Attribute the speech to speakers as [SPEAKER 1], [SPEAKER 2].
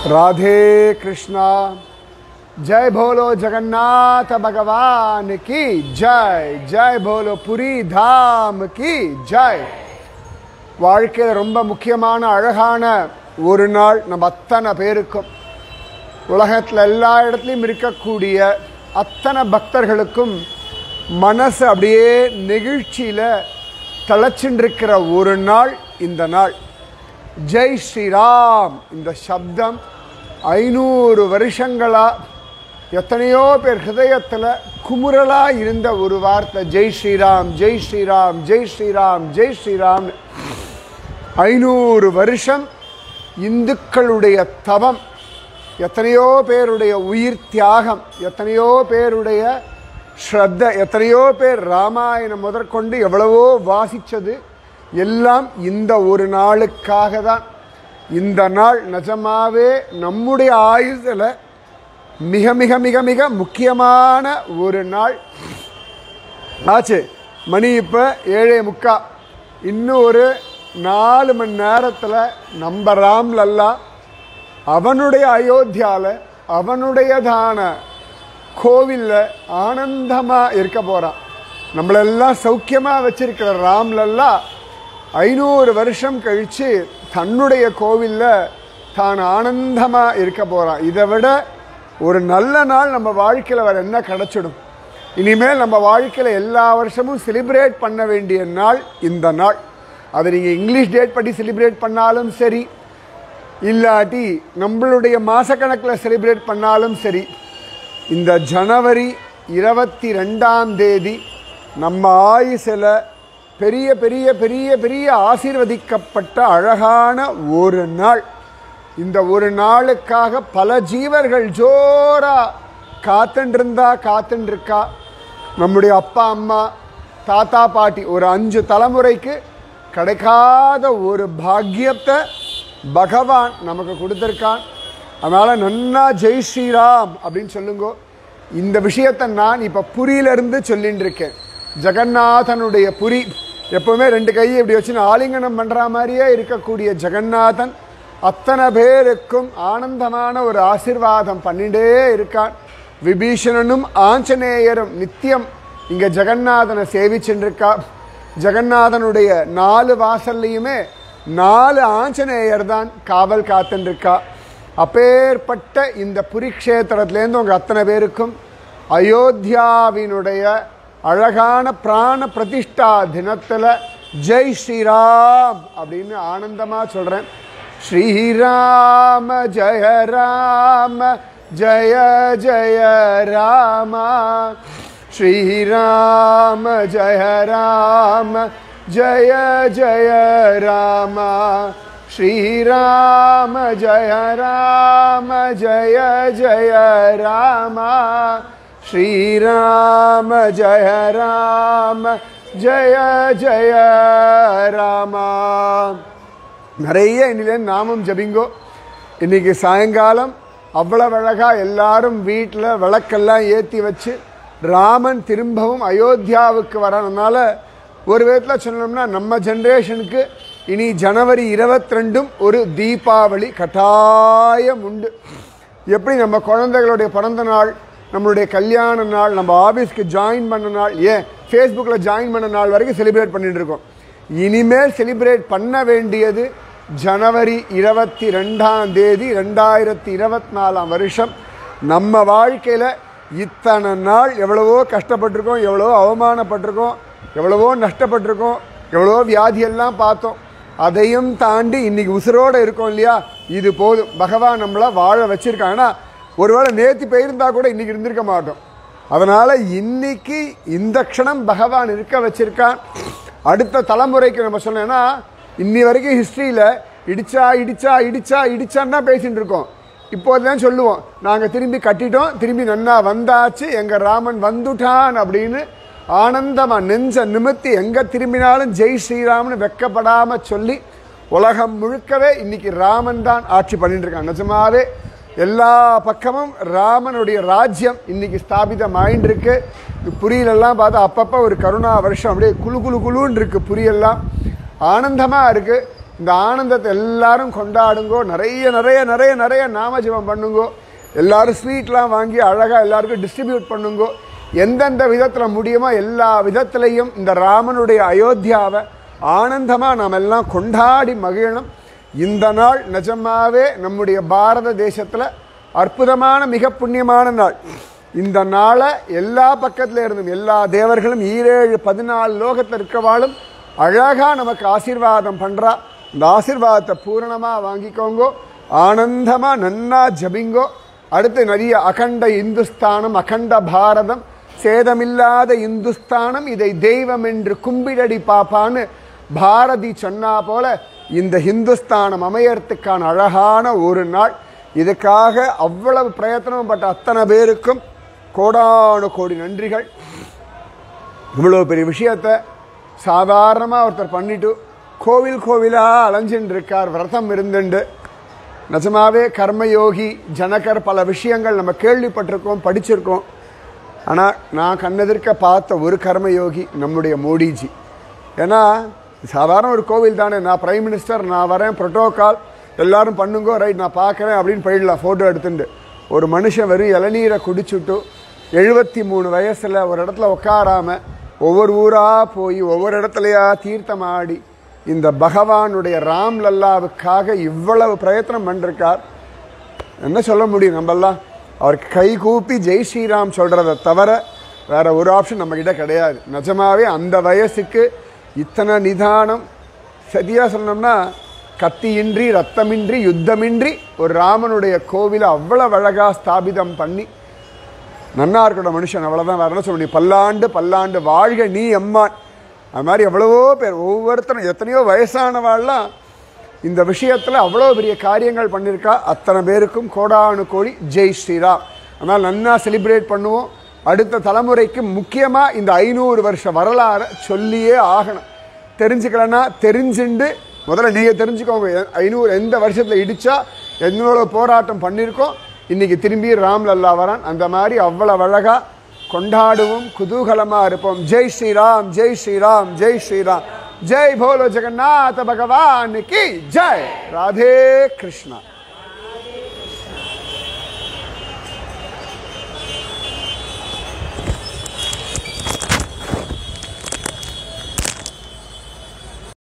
[SPEAKER 1] राधे कृष्णा जय बोलो जगन्नाथ भगवान की जय जय बोलो पुरी धाम की जय வாழ்க்கையில் ரொம்ப முக்கியமான அழகான ஒரு நாள் நம்ம அத்தனை பேருக்கும் உலகத்தில் எல்லா இடத்துலையும் இருக்கக்கூடிய அத்தனை பக்தர்களுக்கும் மனசு அப்படியே நெகிழ்ச்சியில் தளச்சின்றிருக்கிற ஒரு நாள் இந்த நாள். ஜெய் ஸ்ரீராம் இந்த சப்தம் 500 வருஷங்களாக எத்தனையோ பேர் ஹிருதயத்தில் குமுறலாக இருந்த ஒரு வார்த்தை. ஜெய் ஸ்ரீராம் ஜெய் ஸ்ரீராம் ஜெய் ஸ்ரீராம் ஜெய் ஸ்ரீராம். 500 வருஷம் இந்துக்களுடைய தவம், எத்தனையோ பேருடைய உயிர் தியாகம், எத்தனையோ பேருடைய ஸ்ரத்த, எத்தனையோ பேர் ராமாயணம் முதற்கொண்டு எவ்வளவோ வாசித்தது எல்லாம் இந்த ஒரு நாளுக்காக தான். இந்த நாள் நிஜமாவே நம்முடைய ஆயுசில் மிக மிக மிக மிக முக்கியமான ஒரு நாள் ஆச்சு. மணி இப்போ 7:45. இன்னும் ஒரு 4 மணி நேரத்தில் நம்ம ராம்லல்லா அவனுடைய அயோத்தியாவில் அவனுடையதான கோவிலில் ஆனந்தமாக இருக்க போகிறான். நம்மளெல்லாம் சௌக்கியமாக வச்சிருக்கிற ராம்லல்லா 500 வருஷம் கழித்து தன்னுடைய கோவிலில் தான் ஆனந்தமாக இருக்க போகிறான். இதை விட ஒரு நல்ல நாள் நம்ம வாழ்க்கையில் வேறு என்ன கிடச்சிடும்? இனிமேல் நம்ம வாழ்க்கையில் எல்லா வருஷமும் செலிப்ரேட் பண்ண வேண்டிய நாள் இந்த நாள். அதை நீங்கள் இங்கிலீஷ் டேட் படி செலிப்ரேட் பண்ணாலும் சரி, இல்லாட்டி நம்மளுடைய மாதக்கணக்கில் செலிப்ரேட் பண்ணாலும் சரி, இந்த ஜனவரி 22ஆம் தேதி நம்ம ஆயுசில் பெரிய பெரிய பெரிய பெரிய ஆசீர்வதிக்கப்பட்ட அழகான ஒரு நாள். இந்த ஒரு நாளுக்காக பல ஜீவர்கள் ஜோராக காத்துருக்கா. நம்முடைய அப்பா அம்மா தாத்தா பாட்டி ஒரு 5 தலைமுறைக்கு கிடைக்காத ஒரு பாக்கியத்தை பகவான் நமக்கு கொடுத்துருக்கான். அதனால் நன்னா ஜெய் ஸ்ரீராம் அப்படின்னு சொல்லுங்க. இந்த விஷயத்தை நான் இப்போ புரியிலிருந்து சொல்லின்னு இருக்கேன். ஜெகநாதனுடைய புரி எப்போவுமே 2 கையை இப்படி வச்சுன்னு ஆலிங்கனம் பண்ணுற மாதிரியே இருக்கக்கூடிய ஜெகநாதன் அத்தனை பேருக்கும் ஆனந்தமான ஒரு ஆசீர்வாதம் பண்ணிகிட்டே இருக்கான். விபீஷணனும் ஆஞ்சநேயரும் நித்தியம் இங்கே ஜெகநாதனை சேவிச்சுருக்கா. ஜெகநாதனுடைய 4 வாசல்லையுமே 4 ஆஞ்சநேயர் தான் காவல் காத்துருக்கா. அப்பேற்பட்ட இந்த புரிக்ஷேத்திரத்துலேருந்து உங்கள் அத்தனை பேருக்கும் அயோத்தியாவினுடைய அழகான பிராண பிரதிஷ்டா தினத்தில் ஜெய் ஸ்ரீராம் அப்படின்னு ஆனந்தமாக சொல்கிறேன். ஸ்ரீராம ஜெய ராம ஜெய ஜெய ராமா, ஸ்ரீராம ஜெய ராம ஜெய ஜெய ராமா, ஸ்ரீராம ஜெய ராம ஜெய ஜெய ராமா, ஸ்ரீராம ஜெய ராம ஜெய ஜெய ராமா. நிறைய இன்னிலேருந்து நாமும் ஜபிங்கோ. இன்றைக்கி சாயங்காலம் அவ்வளவு அழகாக எல்லாரும் வீட்டில் விளக்கெல்லாம் ஏற்றி வச்சு ராமன் திரும்பவும் அயோத்தியாவுக்கு வரனால ஒரு விதத்தில் சொல்லணும்னா நம்ம ஜென்ரேஷனுக்கு இனி ஜனவரி 22 ஒரு தீபாவளி கட்டாயம் உண்டு. எப்படி நம்ம குழந்தைகளுடைய பிறந்த நாள், நம்மளுடைய கல்யாண நாள், நம்ம ஆஃபீஸ்க்கு ஜாயின் பண்ண நாள், ஏன் ஃபேஸ்புக்கில் ஜாயின் பண்ண நாள் வரைக்கும் செலிப்ரேட் பண்ணிட்டு இருக்கோம். இனிமேல் செலிப்ரேட் பண்ண வேண்டியது ஜனவரி 22ஆம் தேதி 2024ஆம் வருஷம். நம்ம வாழ்க்கையில் இத்தனை நாள் எவ்வளவோ கஷ்டப்பட்டிருக்கோம், எவ்வளவோ அவமானப்பட்டிருக்கோம், எவ்வளவோ நஷ்டப்பட்டிருக்கோம், எவ்வளவோ வியாதியெல்லாம் பார்த்தோம். அதையும் தாண்டி இன்றைக்கி உசுரோடு இருக்கோம் இல்லையா? இது போதும். பகவான் நம்மளை வாழ வச்சுருக்காங்கன்னா ஒருவேளை நேற்று போயிருந்தால் கூட இன்றைக்கி இருந்திருக்க மாட்டோம். அதனால் இன்னைக்கு இந்த க்ஷணம் பகவான் இருக்க வச்சுருக்கான். அடுத்த தலைமுறைக்கு நம்ம சொன்னோன்னா இன்னி வரைக்கும் ஹிஸ்ட்ரியில் இடிச்சா இடிச்சா இடிச்சா இடிச்சான்னு தான் பேசிகிட்டு இருக்கோம். இப்போது தான் சொல்லுவோம், நாங்கள் திரும்பி கட்டிட்டோம், திரும்பி நன்னா வந்தாச்சு, எங்கள் ராமன் வந்துட்டான் அப்படின்னு ஆனந்தமாக நெஞ்ச நிமித்தி எங்கே திரும்பினாலும் ஜெய் ஸ்ரீராம்னு வெக்கப்படாமல் சொல்லி உலகம் முழுக்கவே இன்றைக்கி ராமன் தான் ஆட்சி பண்ணிட்டு இருக்கான். நிஜமாவே எல்லா பக்கமும் ராமனுடைய ராஜ்யம் இன்றைக்கி ஸ்தாபிதமாயின்னு இருக்கு. புரியலெல்லாம் பார்த்தா அப்பப்போ ஒரு கருணா வருஷம் அப்படியே குழு குழு குழுன்னு இருக்குது. புரியெல்லாம் ஆனந்தமாக இருக்குது. இந்த ஆனந்தத்தை எல்லாரும் கொண்டாடுங்கோ. நிறைய நிறைய நிறைய நிறைய நாமஜபம் பண்ணுங்கோ. எல்லாரும் ஸ்வீட்லாம் வாங்கி அழகாக எல்லாருக்கும் டிஸ்ட்ரிபியூட் பண்ணுங்கோ. எந்தெந்த விதத்தில் முடியுமோ எல்லா விதத்திலையும் இந்த ராமனுடைய அயோத்தியாவை ஆனந்தமாக நாம் எல்லாம் கொண்டாடி மகிழணும். இந்த நாள் நிஜமாவே நம்முடைய பாரத தேசத்தில் அற்புதமான மிக புண்ணியமான நாள். இந்த நாளை எல்லா பக்கத்தில் இருந்தும் எல்லா தேவர்களும் 14 லோகத்தில் இருக்கவாளும் அழகாக நமக்கு ஆசீர்வாதம் பண்ணுறா. இந்த ஆசீர்வாதத்தை பூரணமாக வாங்கிக்கோங்கோ. ஆனந்தமாக நன்னா ஜபிங்கோ. அடுத்து நிறைய அகண்ட இந்துஸ்தானம், அகண்ட பாரதம், சேதமில்லாத இந்துஸ்தானம், இதை தெய்வம் என்று கும்பிடடி பாப்பான்னு பாரதி சொன்னா போல இந்த ஹிந்துஸ்தானம் அமையறதுக்கான அழகான ஒரு நாள். இதுக்காக அவ்வளவு பிரயத்தனம் பட்ட அத்தனை பேருக்கும் கோடானு கோடி நன்றிகள். இவ்வளோ பெரிய விஷயத்தை சாதாரணமாக ஒருத்தர் பண்ணிட்டு கோவில் கோவிலாக அலைஞ்சின்னு இருக்கார், விரதம் இருந்துண்டு. நிஜமாவே கர்மயோகி ஜனகர் பல விஷயங்கள் நம்ம கேள்விப்பட்டிருக்கோம், படிச்சிருக்கோம். ஆனால் நான் கண்ணெதிர்க்க பார்த்த ஒரு கர்மயோகி நம்முடைய மோடிஜி. ஏன்னா சாதாரண ஒரு கோவில் தானே, நான் பிரைம் மினிஸ்டர், நான் வரேன், ப்ரோட்டோகால் எல்லோரும் பண்ணுங்கோ, ரைட் நான் பார்க்குறேன் அப்படின்னு போயிடலாம் ஃபோட்டோ எடுத்துட்டு. ஒரு மனுஷன் வெறும் இளநீரை குடிச்சுட்டு 73 வயசில் ஒரு இடத்துல உட்காராமல் ஒவ்வொரு ஊராக போய் ஒவ்வொரு இடத்துலையா தீர்த்தமாடி இந்த பகவானுடைய ராம் லல்லாவுக்காக இவ்வளவு பிரயத்தனம் பண்ணிருக்கார். என்ன சொல்ல முடியும் நம்மெல்லாம்? அவருக்கு கை கூப்பி ஜெய் ஸ்ரீராம் சொல்கிறத தவிர வேற ஒரு ஆப்ஷன் நம்மக்கிட்ட கிடையாது. நிஜமாவே அந்த வயசுக்கு இத்தனை நிதானம், சரியாக சொன்னோம்னா கத்தியின்றி ரத்தமின்றி யுத்தமின்றி ஒரு ராமனுடைய கோவிலை அவ்வளவு அழகாக ஸ்தாபிதம் பண்ணி நன்னா இருக்கணும் மனுஷன். அவ்வளோதான், வேற என்ன சொல்ல முடியும்? பல்லாண்டு பல்லாண்டு வாழ்க நீ அம்மான். அது மாதிரி எவ்வளவோ பேர், ஒவ்வொருத்தரும் எத்தனையோ வயசானவாள்லாம் இந்த விஷயத்தில் அவ்வளோ பெரிய காரியங்கள் பண்ணியிருக்கா. அத்தனை பேருக்கும் கோடானு கோடி ஜெய் ஸ்ரீராம். அதனால் நன்னா செலிப்ரேட் பண்ணுவோம். அடுத்த தலைமுறைக்கு முக்கியமாக இந்த 500 வருஷ வரலாறை சொல்லியே ஆகணும். தெரிஞ்சுக்கலன்னா தெரிஞ்சுண்டு முதல்ல நீங்கள் தெரிஞ்சுக்கோங்க. 500 எந்த வருஷத்தில் இடித்தா எவ்வளோ போராட்டம் பண்ணியிருக்கோம், இன்றைக்கி திரும்பி ராம் லல்லா வரான். அந்த மாதிரி அவ்வளவு அழகாக கொண்டாடுவோம், குதூகலமாக இருப்போம். ஜெய் ஸ்ரீராம், ஜெய் ஸ்ரீராம், ஜெய் ஸ்ரீராம். ஜெய் போலோ ஜெகநாத பகவான் கி ஜெய். ராதே கிருஷ்ணா.